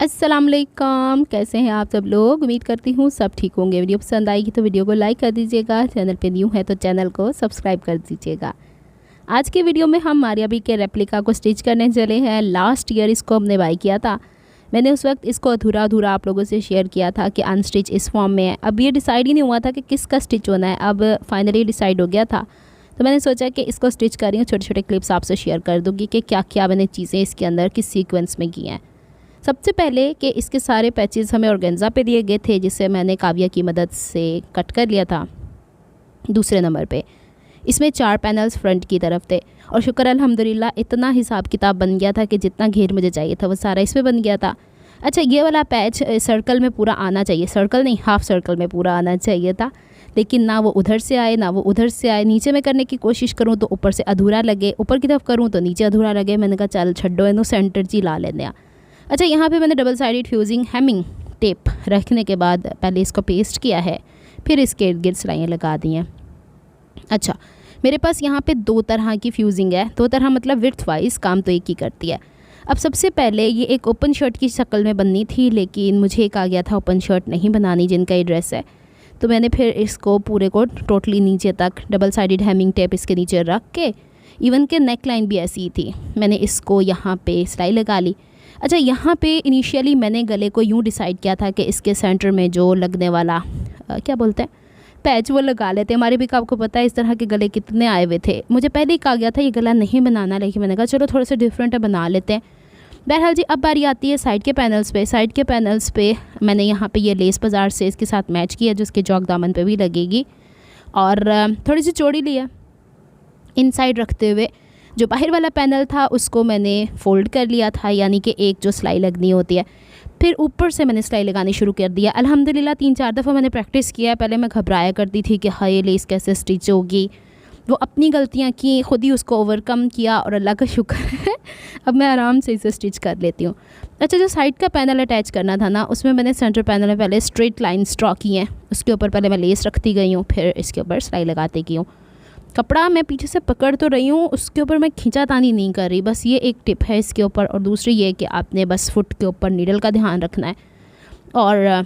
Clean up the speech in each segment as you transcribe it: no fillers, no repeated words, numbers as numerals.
अस्सलाम वालेकुम, कैसे हैं आप सब लोग। उम्मीद करती हूँ सब ठीक होंगे। वीडियो पसंद आएगी तो वीडियो को लाइक कर दीजिएगा। चैनल पे न्यू है तो चैनल को सब्सक्राइब कर दीजिएगा। आज के वीडियो में हम मारिया बी के रेप्लिका को स्टिच करने चले हैं। लास्ट ईयर इसको हमने बाई किया था। मैंने उस वक्त इसको अधूरा अधूरा आप लोगों से शेयर किया था कि अनस्टिच इस फॉर्म में है। अब ये डिसाइड ही नहीं हुआ था कि किसका स्टिच होना है। अब फाइनली डिसाइड हो गया था, तो मैंने सोचा कि इसको स्टिच कर रही हूँ। छोटे छोटे क्लिप्स आपसे शेयर कर दूँगी कि क्या क्या मैंने चीज़ें इसके अंदर किस सीक्वेंस में की हैं। सबसे पहले कि इसके सारे पैचेस हमें ऑर्गेन्जा पे दिए गए थे, जिसे मैंने काव्या की मदद से कट कर लिया था। दूसरे नंबर पे इसमें 4 पैनल्स फ्रंट की तरफ थे और शुक्र अल्हम्दुलिल्लाह इतना हिसाब किताब बन गया था कि जितना घेर मुझे चाहिए था वो सारा इसमें बन गया था। अच्छा, ये वाला पैच सर्कल में पूरा आना चाहिए, सर्कल नहीं हाफ सर्कल में पूरा आना चाहिए था, लेकिन ना वो उधर से आए ना वो उधर से आए। नीचे में करने की कोशिश करूँ तो ऊपर से अधूरा लगे, ऊपर की तरफ करूँ तो नीचे अधूरा लगे। मैंने कहा चल छड्डो इन्हों सेंटर जी ला लेने। अच्छा, यहाँ पे मैंने double sided fusing hemming tape रखने के बाद पहले इसको पेस्ट किया है, फिर इसके इर्द गिर्द सिलाइयाँ लगा दी हैं। अच्छा, मेरे पास यहाँ पे 2 तरह की फ्यूजिंग है। 2 तरह मतलब विड्थ वाइज काम तो एक ही करती है। अब सबसे पहले ये एक ओपन शर्ट की शक्ल में बननी थी, लेकिन मुझे एक आ गया था ओपन शर्ट नहीं बनानी जिनका ये ड्रेस है। तो मैंने फिर इसको पूरे को टोटली नीचे तक डबल साइडेड हेमिंग टेप इसके नीचे रख के, इवन के नेक लाइन भी ऐसी ही थी, मैंने इसको यहाँ पे सिलाई लगा ली। अच्छा, यहाँ पे इनिशियली मैंने गले को यूँ डिसाइड किया था कि इसके सेंटर में जो लगने वाला क्या बोलते हैं पैच वो लगा लेते हैं। हमारे भी आपको पता है इस तरह के गले कितने आए हुए थे। मुझे पहले ही कहा गया था ये गला नहीं बनाना, लेकिन मैंने कहा चलो थोड़ा सा डिफरेंट है बना लेते हैं। बहरहाल जी, अब बारी आती है साइड के पैनल्स पे। साइड के पैनल्स पे मैंने यहाँ पे ये लेस बाज़ार से इसके साथ मैच किया, जिसके चौक दामन पे भी लगेगी, और थोड़ी सी चौड़ी लिया इनसाइड रखते हुए। जो बाहर वाला पैनल था उसको मैंने फ़ोल्ड कर लिया था, यानी कि एक जो सिलाई लगनी होती है। फिर ऊपर से मैंने सिलाई लगानी शुरू कर दिया। अल्हम्दुलिल्लाह 3-4 दफ़ा मैंने प्रैक्टिस किया। पहले मैं घबराया करती थी कि हाय लेस कैसे स्टिच होगी। वो अपनी गलतियाँ की, खुद ही उसको ओवरकम किया और अल्लाह का शुक्र है अब मैं आराम से इसे स्टिच कर लेती हूँ। अच्छा, जो साइड का पैनल अटैच करना था ना, उसमें मैंने सेंटर पैनल में पहले स्ट्रेट लाइन्स ड्रॉ की हैं। उसके ऊपर पहले मैं लेस रखती गई हूँ, फिर इसके ऊपर सिलाई लगाती गई हूँ। कपड़ा मैं पीछे से पकड़ तो रही हूँ, उसके ऊपर मैं खींचातानी नहीं कर रही। बस ये एक टिप है इसके ऊपर। और दूसरी ये कि आपने बस फुट के ऊपर नीडल का ध्यान रखना है, और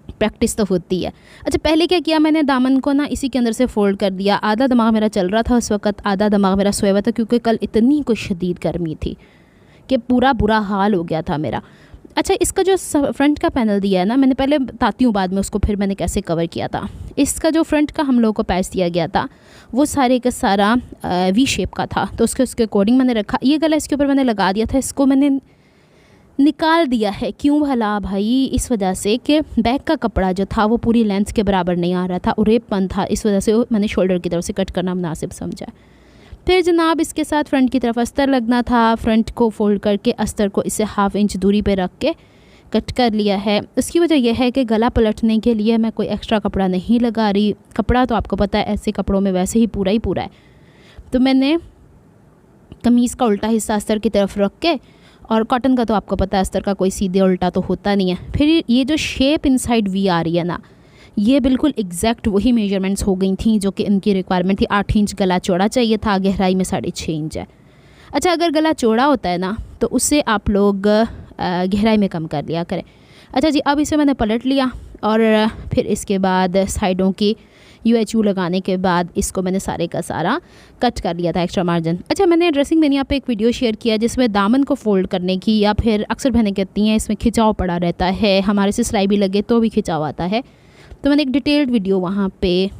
प्रैक्टिस तो होती है। अच्छा, पहले क्या किया मैंने, दामन को ना इसी के अंदर से फ़ोल्ड कर दिया। आधा दिमाग मेरा चल रहा था उस वक्त, आधा दिमाग मेरा सोया हुआ था, क्योंकि कल इतनी कोई शदीद गर्मी थी कि पूरा बुरा हाल हो गया था मेरा। अच्छा, इसका जो फ्रंट का पैनल दिया है ना, मैंने पहले बताती हूँ बाद में उसको फिर मैंने कैसे कवर किया था। इसका जो फ्रंट का हम लोगों को पैच दिया गया था वो सारे का सारा वी शेप का था, तो उसके अकॉर्डिंग मैंने रखा। ये गला इसके ऊपर मैंने लगा दिया था, इसको मैंने निकाल दिया है। क्यों भला भाई? इस वजह से कि बैक का कपड़ा जो था वो पूरी लेंथ के बराबर नहीं आ रहा था, उरेपन था, इस वजह से मैंने शोल्डर की तरफ से कट करना मुनासिब समझा। फिर जनाब इसके साथ फ्रंट की तरफ अस्तर लगना था। फ्रंट को फोल्ड करके अस्तर को इसे 1/2 इंच दूरी पे रख के कट कर लिया है। उसकी वजह यह है कि गला पलटने के लिए मैं कोई एक्स्ट्रा कपड़ा नहीं लगा रही। कपड़ा तो आपको पता है ऐसे कपड़ों में वैसे ही पूरा है। तो मैंने कमीज़ का उल्टा हिस्सा अस्तर की तरफ रख के, और कॉटन का तो आपको पता है अस्तर का कोई सीधे उल्टा तो होता नहीं है। फिर ये जो शेप इनसाइड वी आ रही है ना, ये बिल्कुल एग्जैक्ट वही मेजरमेंट्स हो गई थी जो कि इनकी रिक्वायरमेंट थी। 8 इंच गला चौड़ा चाहिए था, गहराई में 6.5 इंच है। अच्छा, अगर गला चौड़ा होता है ना तो उससे आप लोग गहराई में कम कर लिया करें। अच्छा जी, अब इसे मैंने पलट लिया और फिर इसके बाद साइडों की UHU लगाने के बाद इसको मैंने सारे का सारा कट कर लिया था, एक्स्ट्रा मार्जिन। अच्छा, मैंने ड्रेसिंग में यहाँ पे एक वीडियो शेयर किया जिसमें दामन को फोल्ड करने की, या फिर अक्सर बहनें कहती हैं इसमें खिंचाव पड़ा रहता है, हमारे से सिलाई भी लगे तो भी खिंचाव आता है। तो मैंने एक डिटेल्ड वीडियो वहाँ पे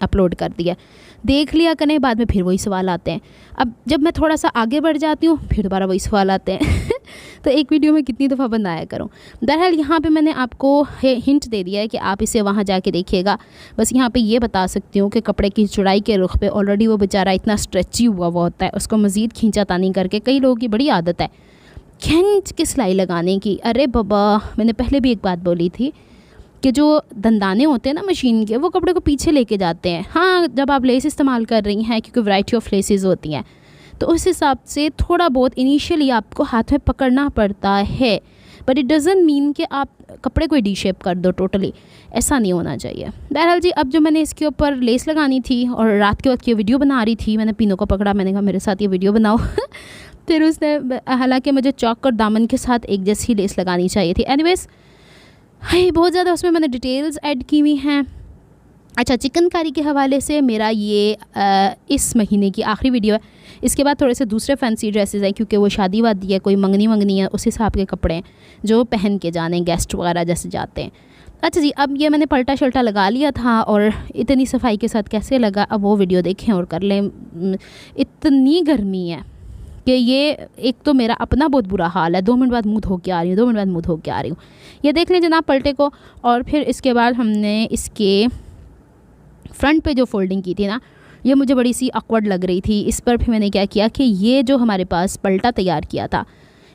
अपलोड कर दिया, देख लिया करें। बाद में फिर वही सवाल आते हैं। अब जब मैं थोड़ा सा आगे बढ़ जाती हूँ फिर दोबारा वही सवाल आते हैं तो एक वीडियो में कितनी दफ़ा बनाया करूँ। बहरहाल यहाँ पे मैंने आपको हिंट दे दिया है कि आप इसे वहाँ जाके देखिएगा। बस यहाँ पे ये बता सकती हूँ कि कपड़े की चौड़ाई के रुख पे ऑलरेडी वो बेचारा इतना स्ट्रेची हुआ होता है, उसको मज़ीद खींचातानी करके, कई लोगों की बड़ी आदत है खींच के सिलाई लगाने की। अरे बाबा, मैंने पहले भी एक बात बोली थी कि जो दंदाने होते हैं ना मशीन के, वो कपड़े को पीछे लेके जाते हैं। हाँ, जब आप लेस इस्तेमाल कर रही हैं, क्योंकि वैरायटी ऑफ लेसेस होती हैं, तो उस हिसाब से थोड़ा बहुत इनिशियली आपको हाथ में पकड़ना पड़ता है, बट इट डज़ंट मीन कि आप कपड़े को डी शेप कर दो टोटली। ऐसा नहीं होना चाहिए। बहरहाल जी, अब जो मैंने इसके ऊपर लेस लगानी थी और रात के वक्त ये वीडियो बना रही थी, मैंने पीनों को पकड़ा, मैंने कहा मेरे साथ ये वीडियो बनाओ फिर उसने, हालांकि मुझे चौक और दामन के साथ एक जैसी लेस लगानी चाहिए थी। एनीवेज, हाय बहुत ज़्यादा उसमें मैंने डिटेल्स ऐड की हुई हैं। अच्छा, चिकनकारी के हवाले से मेरा ये इस महीने की आखिरी वीडियो है। इसके बाद थोड़े से दूसरे फैंसी ड्रेसेस हैं, क्योंकि वो शादी वादी है, कोई मंगनी वंगनी है, उस हिसाब के कपड़े हैं जो पहन के जाने, गेस्ट वगैरह जैसे जाते हैं। अच्छा जी, अब ये मैंने पलटा शल्टा लगा लिया था और इतनी सफाई के साथ कैसे लगा, अब वो वीडियो देखें और कर लें। इतनी गर्मी है कि ये एक तो मेरा अपना बहुत बुरा हाल है, 2 मिनट बाद मुँह धो के आ रही हूँ, 2 मिनट बाद मुँह धो के आ रही हूँ। ये देख लें जनाब पलटे को। और फिर इसके बाद हमने इसके फ्रंट पे जो फोल्डिंग की थी ना, ये मुझे बड़ी सी ऑकवर्ड लग रही थी। इस पर भी मैंने क्या किया कि ये जो हमारे पास पलटा तैयार किया था,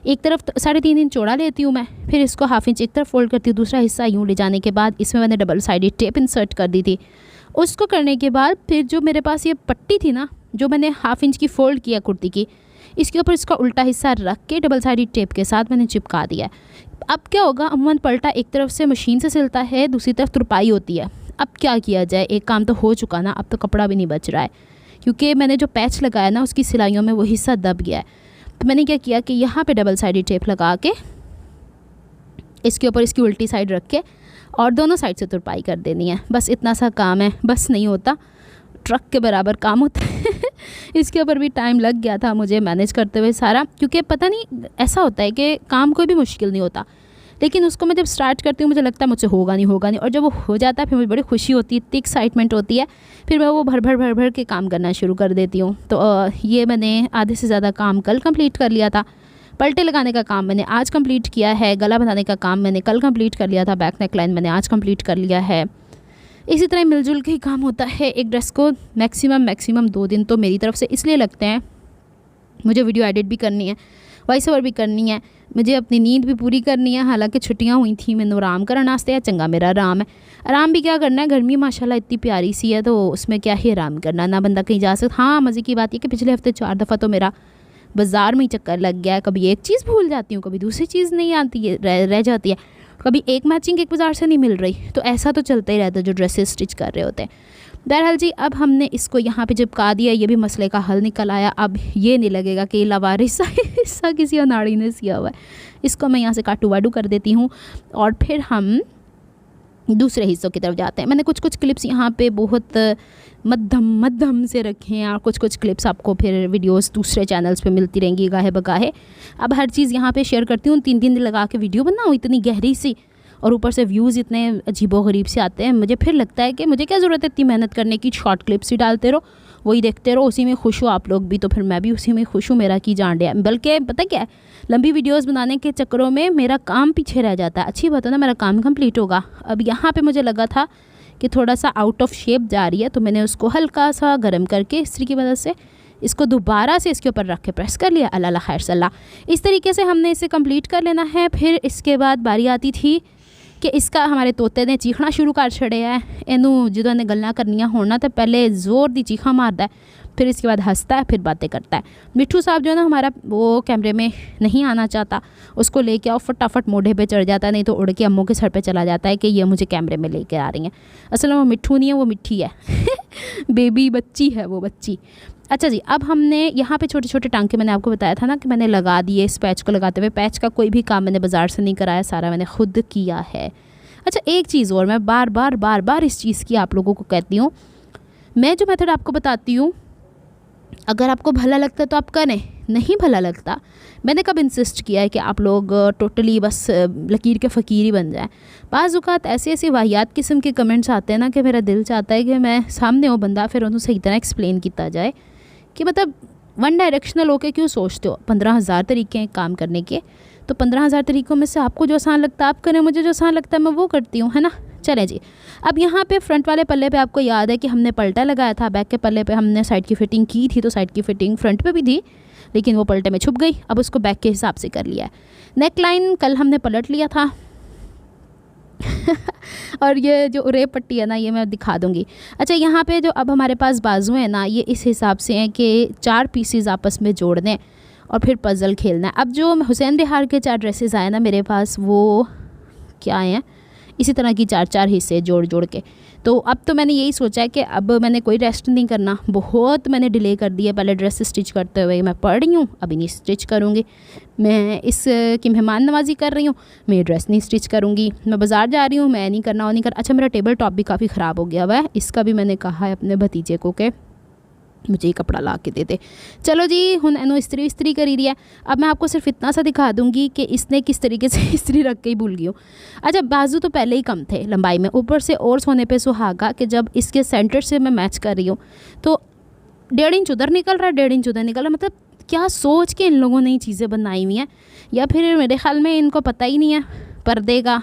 एक तरफ 3.5 इंच चौड़ा लेती हूँ मैं, फिर इसको 1/2 इंच एक तरफ फोल्ड करती हूँ, दूसरा हिस्सा यूँ ले जाने के बाद इसमें मैंने डबल साइडेड टेप इंसर्ट कर दी थी। उसको करने के बाद फिर जो मेरे पास ये पट्टी थी ना, जो मैंने 1/2 इंच की फ़ोल्ड किया कुर्ती की, इसके ऊपर इसका उल्टा हिस्सा रख के डबल साइडेड टेप के साथ मैंने चिपका दिया। अब क्या होगा, अमूमन पलटा एक तरफ से मशीन से सिलता है, दूसरी तरफ तुरपाई होती है। अब क्या किया जाए, एक काम तो हो चुका ना, अब तो कपड़ा भी नहीं बच रहा है, क्योंकि मैंने जो पैच लगाया ना उसकी सिलाइयों में वो हिस्सा दब गया है। तो मैंने क्या किया कि यहाँ पे डबल साइडेड टेप लगा के इसके ऊपर इसकी उल्टी साइड रख के और दोनों साइड से तुरपाई कर देनी है। बस इतना सा काम है, बस नहीं होता, ट्रक के बराबर काम होता है। इसके ऊपर भी टाइम लग गया था मुझे मैनेज करते हुए सारा, क्योंकि पता नहीं ऐसा होता है कि काम कोई भी मुश्किल नहीं होता, लेकिन उसको मैं जब स्टार्ट करती हूँ मुझे लगता है मुझसे होगा नहीं, और जब वो हो जाता है फिर मुझे बड़ी खुशी होती है, इतनी एक्साइटमेंट होती है, फिर मैं वो भर भर के काम करना शुरू कर देती हूँ। तो ये मैंने आधे से ज़्यादा काम कल कंप्लीट कर लिया था। पलटे लगाने का काम मैंने आज कंप्लीट किया है, गला बनाने का काम मैंने कल कंप्लीट कर लिया था, बैक नेक लाइन मैंने आज कंप्लीट कर लिया है। इसी तरह मिलजुल के ही काम होता है। एक ड्रेस को मैक्सिमम 2 दिन तो मेरी तरफ से इसलिए लगते हैं, मुझे वीडियो एडिट भी करनी है, वॉइस ओवर भी करनी है, मुझे अपनी नींद भी पूरी करनी है। हालांकि छुट्टियां हुई थी, मैंने आराम करना वास्ते है, चंगा मेरा आराम है। आराम भी क्या करना है, गर्मी माशाल्लाह इतनी प्यारी सी है, तो उसमें क्या ही आराम करना, ना बंदा कहीं जा सकता। हाँ, मज़े की बात है कि पिछले हफ्ते 4 दफ़ा तो मेरा बाज़ार में ही चक्कर लग गया है। कभी एक चीज़ भूल जाती हूँ, कभी दूसरी चीज़ नहीं आती है, रह जाती है, कभी एक मैचिंग एक बाज़ार से नहीं मिल रही, तो ऐसा तो चलता ही रहता है जो ड्रेसेस स्टिच कर रहे होते हैं। बहरहाल जी, अब हमने इसको यहाँ पे चिपका दिया, ये भी मसले का हल निकल आया। अब ये नहीं लगेगा कि लवारिस हिस्सा किसी अनाड़ी ने सिया हुआ है। इसको मैं यहाँ से काटू वाटू कर देती हूँ और फिर हम दूसरे हिस्सों की तरफ जाते हैं। मैंने कुछ क्लिप्स यहाँ पे बहुत मध्यम से रखे हैं और कुछ क्लिप्स आपको फिर वीडियोस दूसरे चैनल्स पे मिलती रहेंगी गाहे बगाहे। अब हर चीज़ यहाँ पे शेयर करती हूँ, 3 दिन लगा के वीडियो बनाऊँ इतनी गहरी सी, और ऊपर से व्यूज़ इतने अजीबोगरीब से आते हैं। मुझे फिर लगता है कि मुझे क्या ज़रूरत है इतनी मेहनत करने की, शॉर्ट क्लिप्स ही डालते रहो, वही देखते रहो, उसी में खुश हो आप लोग भी, तो फिर मैं भी उसी में खुश हूँ, मेरा की जान है। बल्कि पता क्या है, लंबी वीडियोस बनाने के चक्करों में मेरा काम पीछे रह जाता है। अच्छी बात है ना, मेरा काम कंप्लीट होगा। अब यहाँ पे मुझे लगा था कि थोड़ा सा आउट ऑफ शेप जा रही है, तो मैंने उसको हल्का सा गर्म करके इस्त्री की मदद से इसको दोबारा से इसके ऊपर रख के प्रेस कर लिया। अल्लाह खैर सल्लाह। इस तरीके से हमने इसे कंप्लीट कर लेना है। फिर इसके बाद बारी आती थी कि इसका हमारे तोते ने चीखना शुरू कर छड़िया है। इनू जो ने गल्लां करनियां होना तो पहले ज़ोर दी चीखा मारता है, फिर इसके बाद हंसता है, फिर बातें करता है। मिट्ठू साहब जो है ना हमारा, वो कैमरे में नहीं आना चाहता, उसको लेके आओ फटाफट मोढ़े पे चढ़ जाता है, नहीं तो उड़ के अम्मू के सर पे चला जाता है कि ये मुझे कैमरे में लेके आ रही हैं। असल में वो मिट्ठू नहीं है, वो मिट्ठी है बेबी बच्ची है वो, बच्ची। अच्छा जी, अब हमने यहाँ पे छोटे छोटे टांके, मैंने आपको बताया था ना कि मैंने लगा दिए इस पैच को लगाते हुए। पैच का कोई भी काम मैंने बाज़ार से नहीं कराया, सारा मैंने खुद किया है। अच्छा, एक चीज़ और, मैं बार बार इस चीज़ की आप लोगों को कहती हूँ, मैं जो मेथड आपको बताती हूँ अगर आपको भला लगता है तो आप करें, नहीं भला लगता, मैंने कब इंसिस्ट किया है कि आप लोग टोटली बस लकीर के फ़कीर ही बन जाएं। बाज़ औक़ात ऐसे वाहियात किस्म के कमेंट्स आते हैं ना कि मेरा दिल चाहता है कि मैं सामने हो बंदा, फिर उन्होंने सही तरह एक्सप्लेन किया जाए कि मतलब वन डायरेक्शनल होके क्यों सोचते हो। 15,000 तरीके हैं काम करने के, तो 15,000 तरीक़ों में से आपको जो आसान लगता है आप करें, मुझे जो आसान लगता है मैं वो करती हूँ, है ना। चलें जी, अब यहाँ पे फ्रंट वाले पल्ले पे आपको याद है कि हमने पलटा लगाया था, बैक के पल्ले पे हमने साइड की फ़िटिंग की थी, तो साइड की फ़िटिंग फ्रंट पे भी थी, लेकिन वो पलटे में छुप गई। अब उसको बैक के हिसाब से कर लिया है। नेक लाइन कल हमने पलट लिया था और ये जो उरे पट्टी है ना, ये मैं दिखा दूँगी। अच्छा, यहाँ पे जो अब हमारे पास बाजू हैं ना, ये इस हिसाब से हैं कि 4 पीसेस आपस में जोड़ने और फिर पज़ल खेलना है। अब जो हुसैन बिहार के 4 ड्रेसेस आए ना मेरे पास, वो क्या हैं, इसी तरह की 4 हिस्से जोड़ के, तो अब तो मैंने यही सोचा है कि अब मैंने कोई रेस्ट नहीं करना, बहुत मैंने डिले कर दिया। पहले ड्रेस स्टिच करते हुए मैं पढ़ रही हूँ, अभी नहीं स्टिच करूँगी। मैं इसकी मेहमान नवाजी कर रही हूँ, मैं ड्रेस नहीं स्टिच करूँगी। मैं बाज़ार जा रही हूँ, मैं नहीं करना वो नहीं कर। अच्छा, मेरा टेबल टॉप भी काफ़ी ख़राब हो गया हुआ है, इसका भी मैंने कहा है अपने भतीजे को कि मुझे ये कपड़ा ला के दे दे। चलो जी, हुन एनो इस्त्री करी रही है। अब मैं आपको सिर्फ इतना सा दिखा दूंगी कि इसने किस तरीके से इस्त्री रख के ही भूल गई हूँ। अच्छा, बाजू तो पहले ही कम थे लंबाई में, ऊपर से और सोने पे सुहागा कि जब इसके सेंटर से मैं मैच कर रही हूँ तो 1.5 इंच उधर निकल रहा है, 1.5 इंच उधर निकल रहा है। मतलब क्या सोच के इन लोगों ने ये चीज़ें बनाई हुई हैं, या फिर मेरे ख्याल में इनको पता ही नहीं है पर्दे का,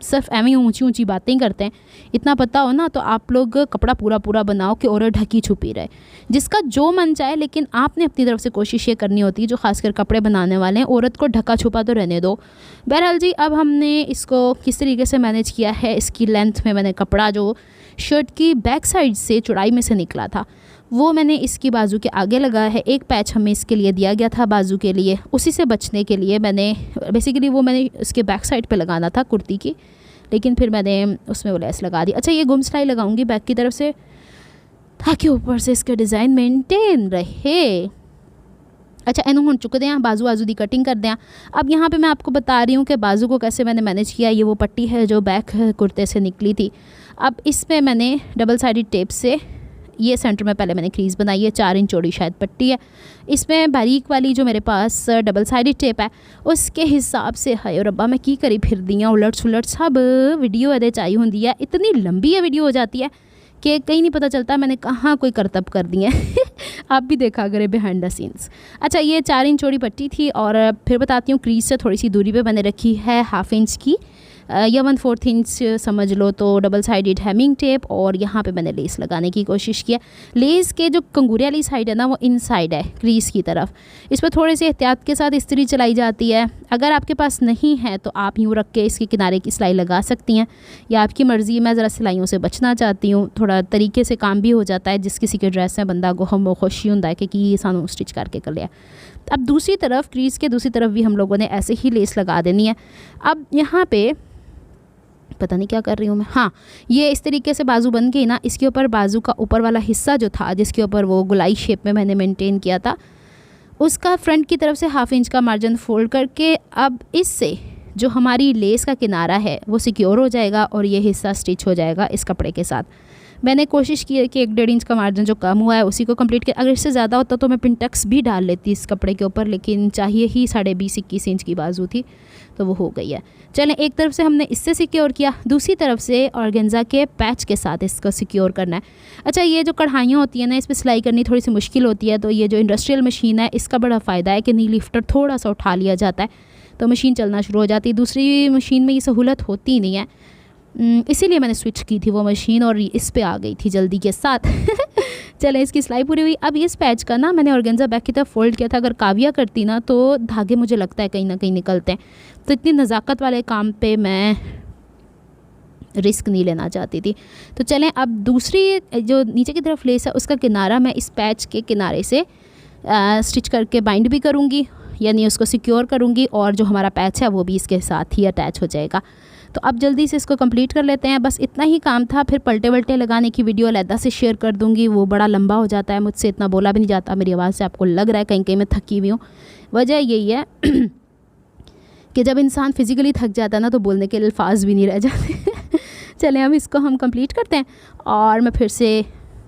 सिर्फ एवं ऊंची ऊंची बातें ही करते हैं। इतना पता हो ना तो आप लोग कपड़ा पूरा पूरा बनाओ कि औरत ढकी छुपी रहे, जिसका जो मन चाहे। लेकिन आपने अपनी तरफ से कोशिश ये करनी होती है, जो खासकर कपड़े बनाने वाले हैं, औरत को ढका छुपा तो रहने दो। बहरहाल जी, अब हमने इसको किस तरीके से मैनेज किया है, इसकी लेंथ में मैंने कपड़ा जो शर्ट की बैक साइड से चौड़ाई में से निकला था वो मैंने इसकी बाजू के आगे लगाया है। एक पैच हमें इसके लिए दिया गया था बाजू के लिए, उसी से बचने के लिए मैंने बेसिकली वो मैंने इसके बैक साइड पे लगाना था कुर्ती की, लेकिन फिर मैंने उसमें वो लेस लगा दी। अच्छा, ये गुम सिलाई लगाऊंगी बैक की तरफ से ताकि ऊपर से इसका डिज़ाइन मेंटेन रहे। अच्छा, इन्हों हम चुक दें, बाजू बाजू दी कटिंग कर दें। अब यहाँ पे मैं आपको बता रही हूँ कि बाजू को कैसे मैंने मैनेज किया। ये वो पट्टी है जो बैक कुर्ते से निकली थी। अब इसमें मैंने डबल साइडेड टेप से ये सेंटर में पहले मैंने क्रीज़ बनाई है, 4 इंच चौड़ी शायद पट्टी है। इसमें बारीक वाली जो मेरे पास डबल साइडेड टेप है उसके हिसाब से, हाय रब्बा मैं की करी फिर दियाँ उलट सुलट सब वीडियो ये चाहिए होंगी है। इतनी लंबी है वीडियो हो जाती है कि कहीं नहीं पता चलता मैंने कहाँ कोई करतब कर दी है। आप भी देखा करें बिहाइंड द सीन्स। अच्छा, ये 4 इंच चौड़ी पट्टी थी और फिर बताती हूँ क्रीज से थोड़ी सी दूरी पे मैंने रखी है 1/2 इंच की या 1/4 इंच समझ लो तो डबल साइडेड हेमिंग टेप, और यहाँ पे मैंने लेस लगाने की कोशिश किया। लेस के जो कंगूरे वाली साइड है ना वो इन साइड है क्रीज की तरफ। इस पर थोड़ी सी एहतियात के साथ इस्त्री चलाई जाती है। अगर आपके पास नहीं है तो आप यूँ रख के इसके किनारे की सिलाई लगा सकती हैं, या आपकी मर्ज़ी। मैं ज़रा सिलाइयों से बचना चाहती हूँ, थोड़ा तरीके से काम भी हो जाता है। जिस किसी के ड्रेस में बंदा को हम खुशी होता है कि ये सानू स्टिच करके कर लिया। अब दूसरी तरफ क्रीज के दूसरी तरफ भी हम लोगों ने ऐसे ही लेस लगा देनी है। अब यहाँ पे पता नहीं क्या कर रही हूँ मैं, हाँ, ये इस तरीके से बाजू बन गई ना। इसके ऊपर बाजू का ऊपर वाला हिस्सा जो था जिसके ऊपर वो गुलाई शेप में मैंने मेंटेन किया था, उसका फ्रंट की तरफ से 1/2 इंच का मार्जिन फोल्ड करके अब इससे जो हमारी लेस का किनारा है वो सिक्योर हो जाएगा और ये हिस्सा स्टिच हो जाएगा इस कपड़े के साथ। मैंने कोशिश की है कि 1-1.5 इंच का मार्जिन जो कम हुआ है उसी को कंप्लीट किया। अगर इससे ज़्यादा होता तो मैं पिनटक्स भी डाल लेती इस कपड़े के ऊपर, लेकिन चाहिए ही 20.5-21 इंच की बाजू थी तो वो हो गई है। चलें, एक तरफ से हमने इससे सिक्योर किया, दूसरी तरफ से ऑर्गेन्जा के पैच के साथ इसको सिक्योर करना है। अच्छा, ये जो कढ़ाइयाँ होती हैं ना, इस पर सिलाई करनी थोड़ी सी मुश्किल होती है, तो ये जो इंडस्ट्रियल मशीन है इसका बड़ा फ़ायदा है कि नी लिफ्टर थोड़ा सा उठा लिया जाता है तो मशीन चलना शुरू हो जाती है। दूसरी मशीन में ये सहूलत होती नहीं है, इसीलिए मैंने स्विच की थी वो मशीन और इस पे आ गई थी जल्दी के साथ। चले, इसकी सिलाई पूरी हुई। अब इस पैच का ना मैंने ऑर्गेन्जा बैक की तरफ फोल्ड किया था। अगर काविया करती ना तो धागे मुझे लगता है कहीं ना कहीं निकलते हैं, तो इतनी नज़ाकत वाले काम पे मैं रिस्क नहीं लेना चाहती थी। तो चलें, अब दूसरी जो नीचे की तरफ लेस है उसका किनारा मैं इस पैच के किनारे से स्टिच करके बाइंड भी करूँगी, यानी उसको सिक्योर करूँगी, और जो हमारा पैच है वो भी इसके साथ ही अटैच हो जाएगा। तो अब जल्दी से इसको कंप्लीट कर लेते हैं। बस इतना ही काम था, फिर पलटे वल्टे लगाने की वीडियो अलहदा से शेयर कर दूंगी, वो बड़ा लंबा हो जाता है, मुझसे इतना बोला भी नहीं जाता। मेरी आवाज़ से आपको लग रहा है कहीं कहीं मैं थकी हुई हूँ। वजह यही है कि जब इंसान फिज़िकली थक जाता है ना तो बोलने के अल्फाज भी नहीं रह जाते। चलें, अब इसको हम कंप्लीट करते हैं और मैं फिर से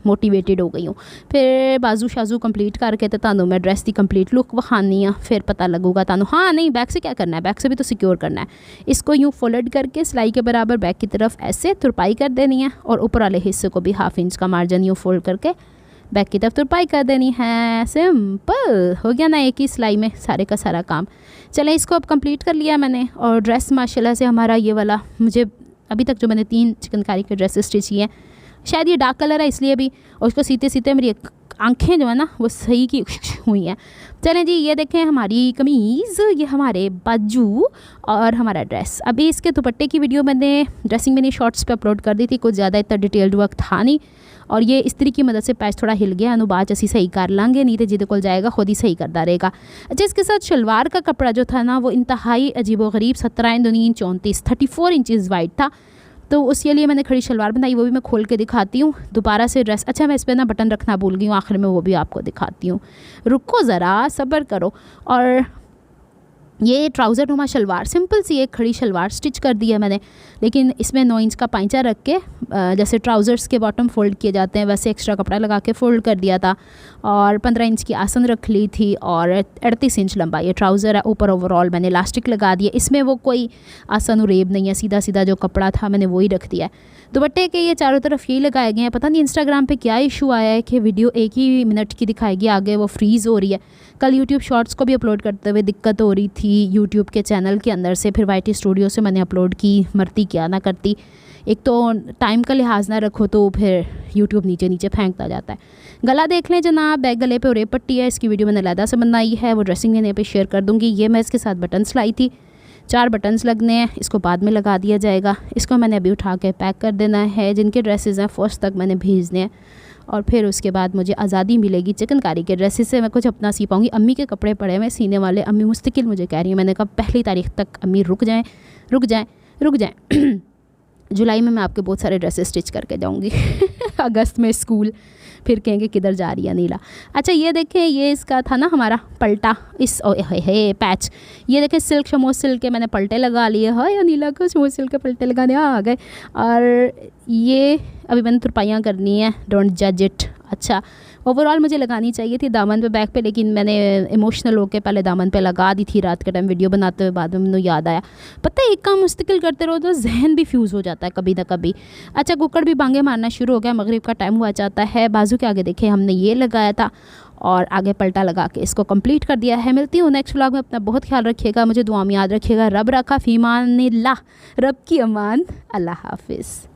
मोटिवेटेड हो गई हूँ। फिर बाजू शाजू कंप्लीट करके तो तानू मैं ड्रेस की कंप्लीट लुक वखानी है, फिर पता लगूगा तानू। हाँ नहीं, बैक से क्या करना है, बैक से भी तो सिक्योर करना है। इसको यूँ फोल्ड करके सिलाई के बराबर बैक की तरफ ऐसे तुरपाई कर देनी है, और ऊपर वाले हिस्से को भी 1/2 इंच का मार्जिन यूँ फोल्ड करके बैक की तरफ तुरपाई कर देनी है। सिंपल हो गया ना एक ही सिलाई में सारे का सारा काम। चलें, इसको अब कंप्लीट कर लिया मैंने, और ड्रेस माशाल्लाह से हमारा ये वाला, मुझे अभी तक जो मैंने 3 चिकनकारी के ड्रेसेस स्टिच किए हैं, शायद ये डार्क कलर है इसलिए भी, और उसको सीते सीते मेरी आंखें जो है ना वो सही की हुई हैं। चलें जी, ये देखें हमारी कमीज़, ये हमारे बाजू और हमारा ड्रेस। अभी इसके दुपट्टे की वीडियो मैंने ड्रेसिंग में शॉर्ट्स पे अपलोड कर दी थी, कुछ ज़्यादा इतना डिटेल्ड वर्क था नहीं, और ये इस्त्री की मदद से पैच थोड़ा हिल गया, अनुबाज असी सही कर लांगे, नहीं तो जिद को जाएगा खुद ही सही करता रहेगा। अच्छा, इसके साथ शलवार का कपड़ा जो था ना वो इंतहाई अजीब व गरीब 17 दूनी 34 34 इंचज़ वाइड था। तो उसके लिए मैंने खड़ी शलवार बनाई, वो भी मैं खोल के दिखाती हूँ दोबारा से ड्रेस। अच्छा मैं इस पर ना बटन रखना भूल गई हूँ, आखिर में वो भी आपको दिखाती हूँ, रुको ज़रा सब्र करो। और ये ट्राउज़र नुमा शलवार सिंपल सी एक खड़ी शलवार स्टिच कर दी है मैंने, लेकिन इसमें 9 इंच का पाइचा रख के जैसे ट्राउज़र्स के बॉटम फ़ोल्ड किए जाते हैं वैसे एक्स्ट्रा कपड़ा लगा के फ़ोल्ड कर दिया था, और 15 इंच की आसन रख ली थी, और 38 इंच लंबा ये ट्राउज़र है। ऊपर ओवरऑल मैंने इलास्टिक लगा दिया, इसमें वो कोई आसन उरेब नहीं है, सीधा सीधा जो कपड़ा था मैंने वही रख दिया है। दुपट्टे के ये चारों तरफ यही लगाए गए हैं। पता नहीं इंस्टाग्राम पे क्या इशू आया है कि वीडियो 1 ही मिनट की दिखाएगी, आगे वो फ्रीज़ हो रही है। कल यूट्यूब शॉर्ट्स को भी अपलोड करते हुए दिक्कत हो रही थी यूट्यूब के चैनल के अंदर से, फिर YT स्टूडियो से मैंने अपलोड की, मरती क्या ना करती। एक तो टाइम का लिहाज ना रखो तो फिर यूट्यूब नीचे नीचे फेंकता जाता है। गला देख लें जनाब, बैक गले पे उरेब पट्टी है, इसकी वीडियो मैंने अलहदा से बनाई है, वो ड्रेसिंग में पे शेयर कर दूँगी। ये मैं इसके साथ बटन्स लाई थी, 4 बटन्स लगने हैं, इसको बाद में लगा दिया जाएगा। इसको मैंने अभी उठा के पैक कर देना है, जिनके ड्रेसेस हैं फर्स्ट तक मैंने भेजने हैं, और फिर उसके बाद मुझे आज़ादी मिलेगी चिकनकारी के ड्रेसेस से, मैं कुछ अपना सी पाऊँगी। अम्मी के कपड़े पड़े हैं सीने वाले, अम्मी मुस्तकिल मुझे कह रही है, मैंने कहा पहली तारीख तक अम्मी रुक जाएँ रुक जाएँ रुक जाएँ। जुलाई में मैं आपके बहुत सारे ड्रेसेस स्टिच करके जाऊँगी। अगस्त में स्कूल, फिर कहेंगे किधर जा रही है नीला। अच्छा ये देखें, ये इसका था ना हमारा पलटा, इस है पैच, ये देखें सिल्क शमोस सिल्क के मैंने पलटे लगा लिए है, या नीला को शमोस सिल्क के पलटे लगाने आ गए। और ये अभी मैंने तुरपाइयाँ करनी है, डोंट जज इट। अच्छा ओवरऑल मुझे लगानी चाहिए थी दामन पे बैक पे, लेकिन मैंने इमोशनल होकर पहले दामन पे लगा दी थी रात के टाइम वीडियो बनाते हुए, बाद में मुझे याद आया। पता है एक काम मुस्तकिल करते रहो तो जहन भी फ्यूज़ हो जाता है कभी ना कभी। अच्छा कुक्कड़ भी बांगे मारना शुरू हो गया, मगरिब का टाइम हुआ जाता है। बाजू के आगे देखें हमने ये लगाया था, और आगे पलटा लगा के इसको कंप्लीट कर दिया है। मिलती हूँ नेक्स्ट व्लॉग में, अपना बहुत ख्याल रखिएगा, मुझे दुआ में याद रखिएगा। रब रखा फ़ीमानिल्लाह, रब की अमान, अल्लाह हाफिज़।